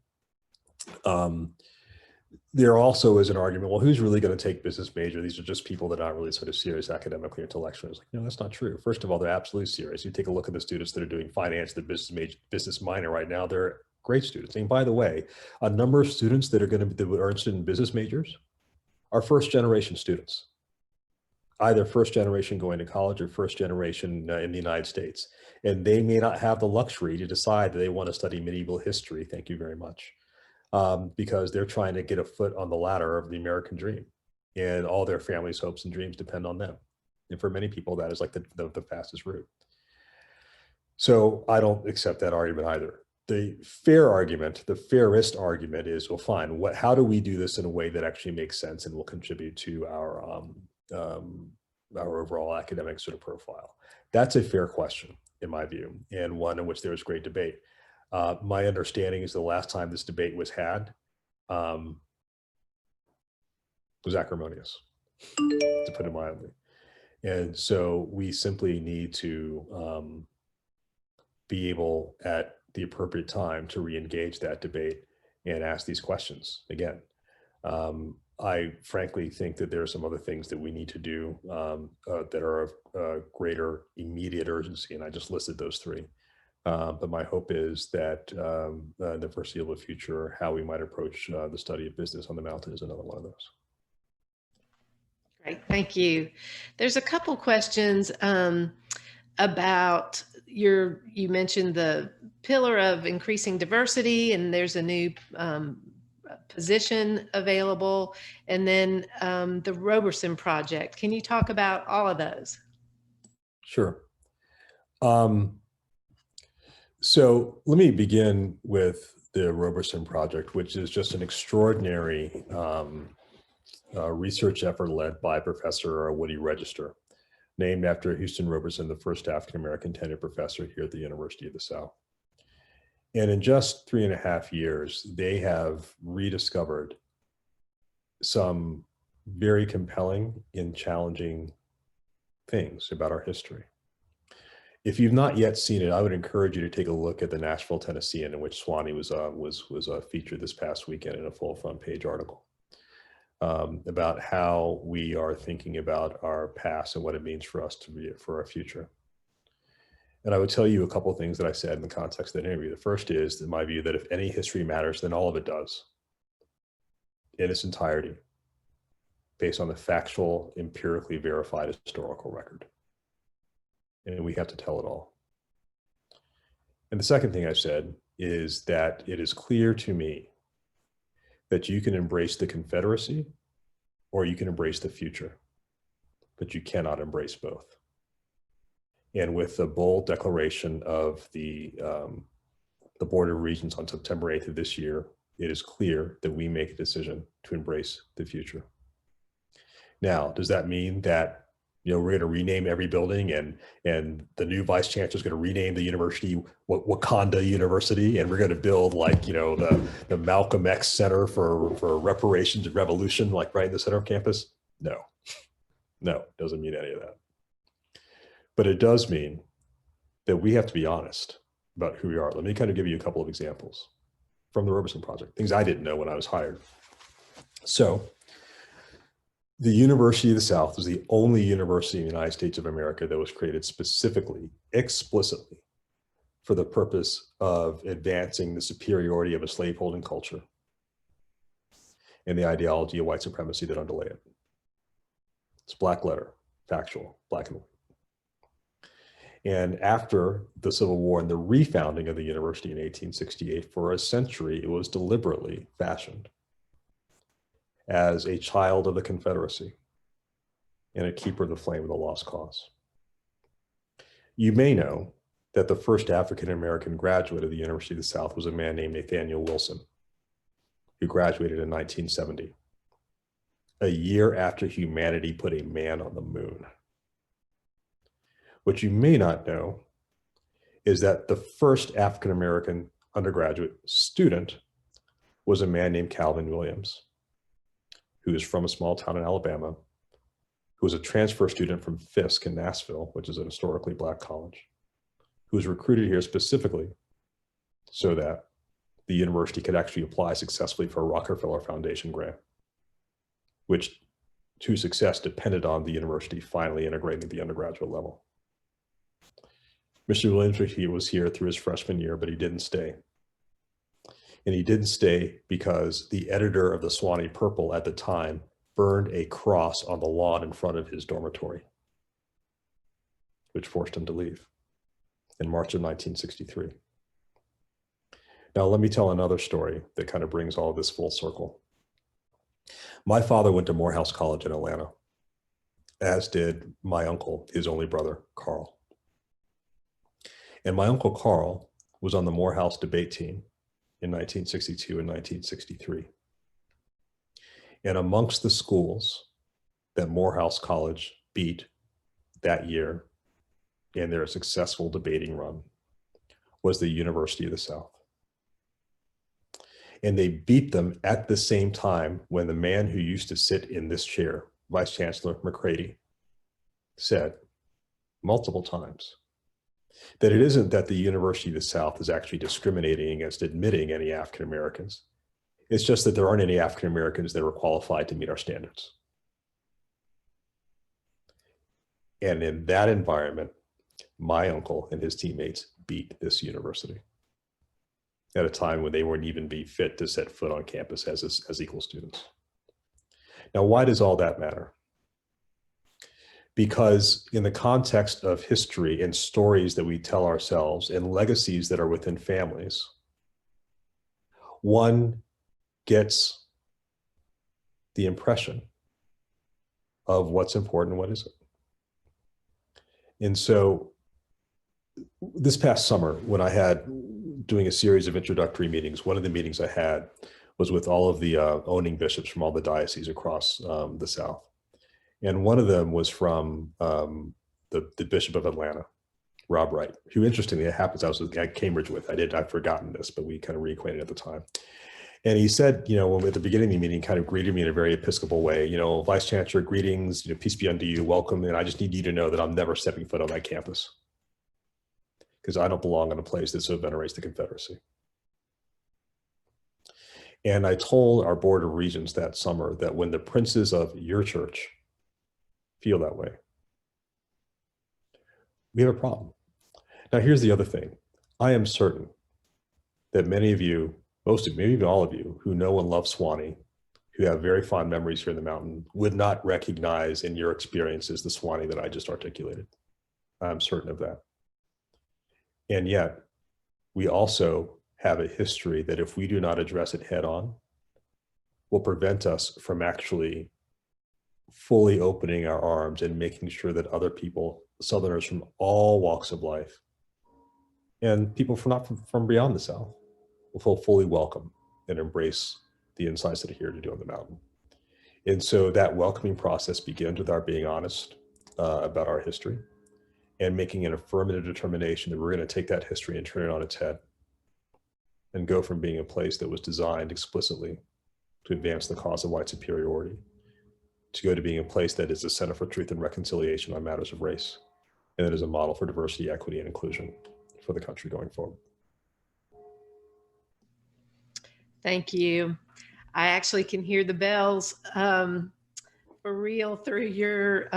There also is an argument, well, who's really going to take business major? These are just people that aren't really sort of serious academically or intellectually. It's like, no, that's not true. First of all, they're absolutely serious. You take a look at the students that are doing finance, the business minor right now, they're great students. And by the way, a number of students that are interested in business majors are first generation students, either first generation going to college or first generation in the United States. And they may not have the luxury to decide that they want to study medieval history. Thank you very much. Because they're trying to get a foot on the ladder of the American dream, and all their family's hopes and dreams depend on them. And for many people, that is like the fastest route. So I don't accept that argument either. The fair argument, the fairest argument is, well, fine, how do we do this in a way that actually makes sense and will contribute to our overall academic sort of profile? That's a fair question, in my view, and one in which there is great debate. My understanding is the last time this debate was had was acrimonious, to put it mildly. And so we simply need to be able at the appropriate time to re-engage that debate and ask these questions again. I frankly think that there are some other things that we need to do that are of greater immediate urgency, and I just listed those three. But my hope is that in the foreseeable future, how we might approach the study of business on the mountain is another one of those. Great, thank you. There's a couple questions about you mentioned the pillar of increasing diversity, and there's a new position available, and then the Roberson Project. Can you talk about all of those? Sure. So let me begin with the Roberson Project, which is just an extraordinary research effort led by Professor Woody Register, named after Houston Roberson, the first African-American tenured professor here at the University of the South. And in just 3.5 years, they have rediscovered some very compelling and challenging things about our history. If you've not yet seen it, I would encourage you to take a look at the Nashville Tennessean, in which Sewanee was featured this past weekend in a full front page article about how we are thinking about our past and what it means for us for our future. And I would tell you a couple of things that I said in the context of the interview. The first is, in my view, that if any history matters, then all of it does, in its entirety, based on the factual, empirically verified historical record. And we have to tell it all. And the second thing I said is that it is clear to me that you can embrace the Confederacy or you can embrace the future, but you cannot embrace both. And with the bold declaration of the Board of Regents on September 8th of this year, it is clear that we make a decision to embrace the future. Now, does that mean that we're going to rename every building and the new vice chancellor is going to rename the university Wakanda University, and we're going to build like the Malcolm X Center for Reparations and Revolution, like right in the center of campus? No, doesn't mean any of that. But it does mean that we have to be honest about who we are. Let me kind of give you a couple of examples from the Roberson Project, things I didn't know when I was hired. So the University of the South was the only university in the United States of America that was created specifically, explicitly, for the purpose of advancing the superiority of a slaveholding culture and the ideology of white supremacy that underlay it. It's black letter, factual, black and white. And after the Civil War and the refounding of the university in 1868, for a century, it was deliberately fashioned as a child of the Confederacy and a keeper of the flame of the lost cause. You may know that the first African-American graduate of the University of the South was a man named Nathaniel Wilson, who graduated in 1970, a year after humanity put a man on the moon. What you may not know is that the first African-American undergraduate student was a man named Calvin Williams, who is from a small town in Alabama, who was a transfer student from Fisk in Nashville, which is an historically black college, who was recruited here specifically so that the university could actually apply successfully for a Rockefeller Foundation grant, which to success depended on the university finally integrating the undergraduate level. Mr. Williams was here through his freshman year, but he didn't stay. And he didn't stay because the editor of the Sewanee Purple at the time burned a cross on the lawn in front of his dormitory, which forced him to leave in March of 1963. Now, let me tell another story that kind of brings all of this full circle. My father went to Morehouse College in Atlanta, as did my uncle, his only brother, Carl. And my uncle Carl was on the Morehouse debate team in 1962 and 1963. And amongst the schools that Morehouse College beat that year in their successful debating run was the University of the South. And they beat them at the same time when the man who used to sit in this chair, Vice-Chancellor Brigety, said multiple times that it isn't that the University of the South is actually discriminating against admitting any African Americans. It's just that there aren't any African Americans that are qualified to meet our standards. And in that environment, my uncle and his teammates beat this university at a time when they wouldn't even be fit to set foot on campus as equal students. Now, why does all that matter? Because in the context of history and stories that we tell ourselves and legacies that are within families, one gets the impression of what's important and what isn't. And so this past summer, when I had doing a series of introductory meetings, one of the meetings I had was with all of the owning bishops from all the dioceses across the South. And one of them was from the Bishop of Atlanta, Rob Wright, who interestingly, it happens I was at Cambridge with. I'd forgotten this, but we kind of reacquainted at the time. And he said, when at the beginning of the meeting, kind of greeted me in a very Episcopal way, Vice Chancellor, greetings, peace be unto you, welcome. And I just need you to know that I'm never stepping foot on that campus because I don't belong in a place that so venerates the Confederacy. And I told our Board of Regents that summer that when the princes of your church feel that way, we have a problem. Now, here's the other thing. I am certain that many of you, most of you, maybe even all of you who know and love Sewanee, who have very fond memories here in the mountain, would not recognize in your experiences the Sewanee that I just articulated. I'm certain of that. And yet, we also have a history that if we do not address it head on, will prevent us from actually fully opening our arms and making sure that other people, Southerners from all walks of life, and people from beyond the South, will feel fully welcome and embrace the insights that are here to do on the mountain. And so that welcoming process begins with our being honest about our history and making an affirmative determination that we're going to take that history and turn it on its head and go from being a place that was designed explicitly to advance the cause of white superiority to go to being a place that is a center for truth and reconciliation on matters of race, and that is a model for diversity, equity, and inclusion for the country going forward. Thank you. I actually can hear the bells for real through your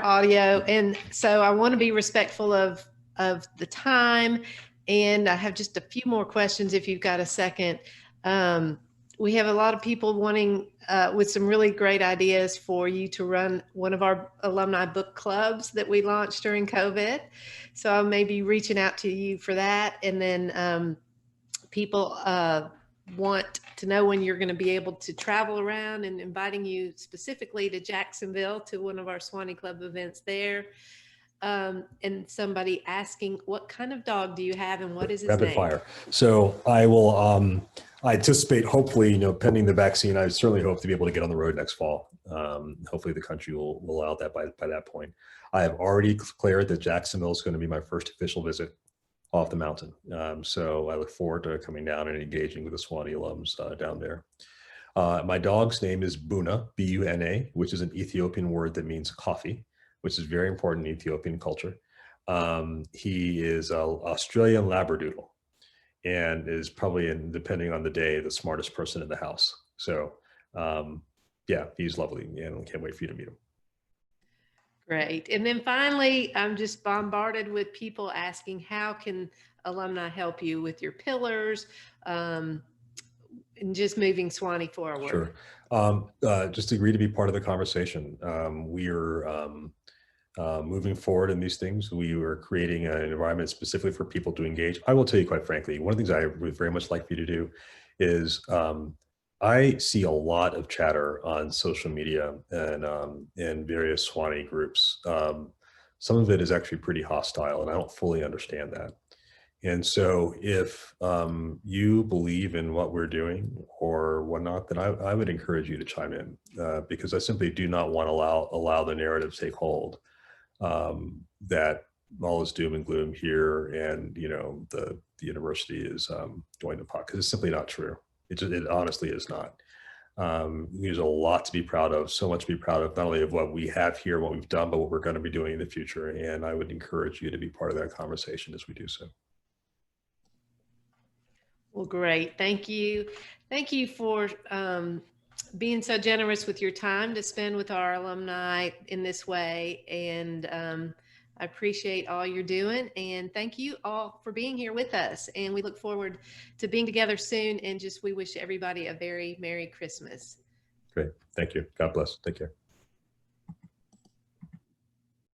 audio. And so I want to be respectful of the time. And I have just a few more questions if you've got a second. We have a lot of people wanting with some really great ideas for you to run one of our alumni book clubs that we launched during COVID. So I may be reaching out to you for that. And then people want to know when you're going to be able to travel around, and inviting you specifically to Jacksonville to one of our Sewanee Club events there. And somebody asking, what kind of dog do you have and what is his Rapid name? fire. So I will, I anticipate, hopefully, pending the vaccine, I certainly hope to be able to get on the road next fall. Hopefully the country will allow that by that point. I have already declared that Jacksonville is going to be my first official visit off the mountain. So I look forward to coming down and engaging with the Sewanee alums down there. My dog's name is Buna, B-U-N-A, which is an Ethiopian word that means coffee, which is very important in Ethiopian culture. He is an Australian Labradoodle and is probably, depending on the day, the smartest person in the house. So yeah, he's lovely, and I can't wait for you to meet him. Great. And then finally, I'm just bombarded with people asking, how can alumni help you with your pillars and just moving Sewanee forward? Sure. Just agree to be part of the conversation. We are moving forward in these things. We were creating an environment specifically for people to engage. I will tell you, quite frankly, one of the things I would very much like for you to do is I see a lot of chatter on social media and in various Sewanee groups. Some of it is actually pretty hostile, and I don't fully understand that. And so if you believe in what we're doing or whatnot, then I would encourage you to chime in because I simply do not want to allow the narrative to take hold that all is doom and gloom here, and the university is going to pot, because it's simply not true. It honestly is not. There's a lot to be proud of, so much to be proud of, not only of what we have here, what we've done, but what we're going to be doing in the future. And I would encourage you to be part of that conversation as we do so. Well, great. Thank you. Thank you for being so generous with your time to spend with our alumni in this way. And I appreciate all you're doing. And thank you all for being here with us. And we look forward to being together soon. And we wish everybody a very Merry Christmas. Great. Thank you. God bless. Take care.